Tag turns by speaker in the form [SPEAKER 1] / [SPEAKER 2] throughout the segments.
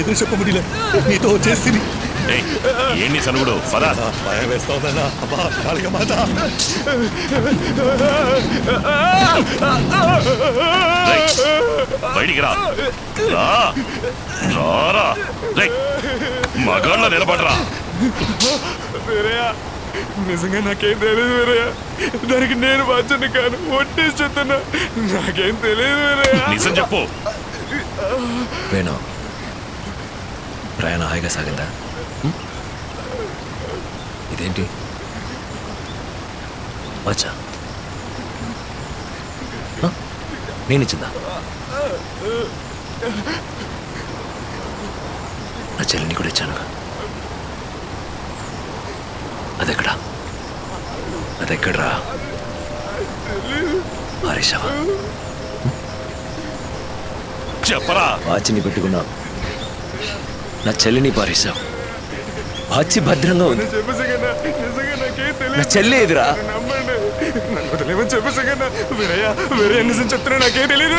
[SPEAKER 1] ఎదురు చెప్ప ముడిలే నీతో వచ్చేసి
[SPEAKER 2] ఏంటి సనుగుడు పదా
[SPEAKER 1] భయం వేస్తావుదన్నా అమ్మా కాళిక మాత
[SPEAKER 2] బయటికి రా రారా మగాళ్ళ నిలబడరా
[SPEAKER 3] నిజంగా నాకేం తెలియదు వేరయ్య దానికి నేను బాధ్యత కాను ఒట్టేసి చెప్తున్నా నాకేం తెలియదు వేరయ్య
[SPEAKER 2] నిజం చెప్పు
[SPEAKER 4] వేణు ప్రయాణం హాయిగా సాగిందా ఇదేంటి వచ్చా నేను ఇచ్చిందా నా చెల్లిని కూడా ఇచ్చాను అదెక్కడ్రా హరీషవా
[SPEAKER 2] చెప్పరా
[SPEAKER 4] వాచిని పెట్టుకున్నావు నా చెల్లిని పారేశావు వాచి భద్రంగా ఉంది నా చెల్లి ఎదురా
[SPEAKER 3] చెప్పేసాగన్నా వేరే నిజం చెప్తున్నా నాకేం తెలియదు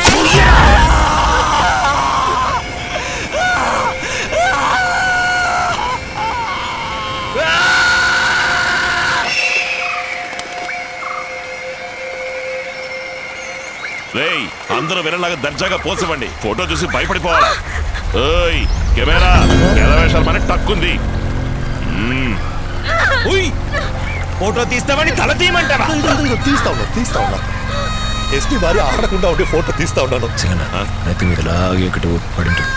[SPEAKER 2] రేయ్ అందరూ వినలాగా దర్జాగా పోసివ్వండి ఫోటో చూసి భయపడిపోవాలా ఓయ్ కెమెరా వేషాలు మనకి తక్కుంది
[SPEAKER 5] ఫోటో తీస్తామని తల తీయమంటావా
[SPEAKER 1] తీస్తా ఉన్నా ఎస్టీ వారి ఆడకుండా ఉండే ఫోటో తీస్తా ఉన్నాను
[SPEAKER 4] అయితే మీరు లాగే ఒకటి పడి ఉంటుంది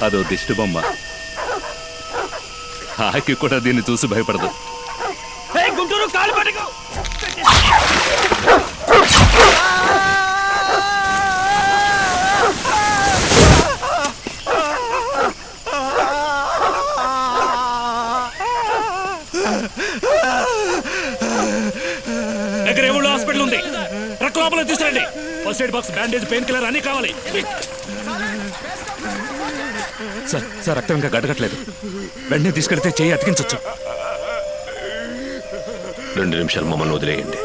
[SPEAKER 2] అదో దిష్టి బొమ్మ హాకి కూడా దీన్ని చూసి భయపడదు
[SPEAKER 5] గుంటూరు కాలు పట్టుకో దగ్గర ఏమో హాస్పిటల్ ఉంది రక్త లోపల తీసుకురండి first aid box bandage pain killer అన్ని కావాలి
[SPEAKER 2] సార్ రక్తం ఇంకా గడగట్లేదు వెంటనే తీసుకెళ్తే చెయ్యి అతికించవచ్చు
[SPEAKER 4] 2 నిమిషాలు మమ్మల్ని వదిలేయండి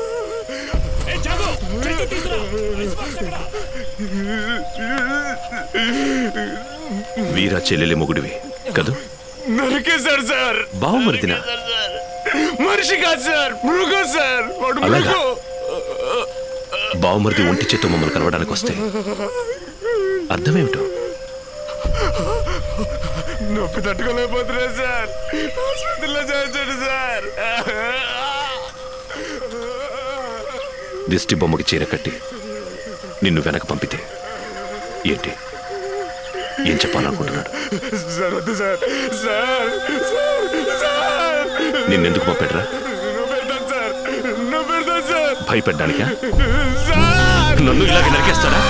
[SPEAKER 4] వీరా చెల్లెలి మొగుడివి కదూ
[SPEAKER 3] నరికేశారు సార్
[SPEAKER 4] బావమరిదినా
[SPEAKER 3] మనిషి కాదు సార్ మృగం సార్
[SPEAKER 4] బావమరిది ఒంటి చేత్తో మమ్మల్ని కలవడానికి వస్తే అర్థమేమిటో
[SPEAKER 3] నొప్పి తట్టుకోలేకపోతున్నా సార్ హాస్పిటల్లో చేర్చండి సార్
[SPEAKER 4] దిష్టి బొమ్మకి చీర కట్టి నిన్ను వెనక పంపితే ఏంటి ఏం చెప్పాలనుకుంటున్నాడు
[SPEAKER 3] సార్ వద్దు సార్ సార్
[SPEAKER 4] నిన్నెందుకు పంపాడురా
[SPEAKER 3] సార్
[SPEAKER 4] భయపెట్టడానికా నన్ను ఇలాగే నరికేస్తాడా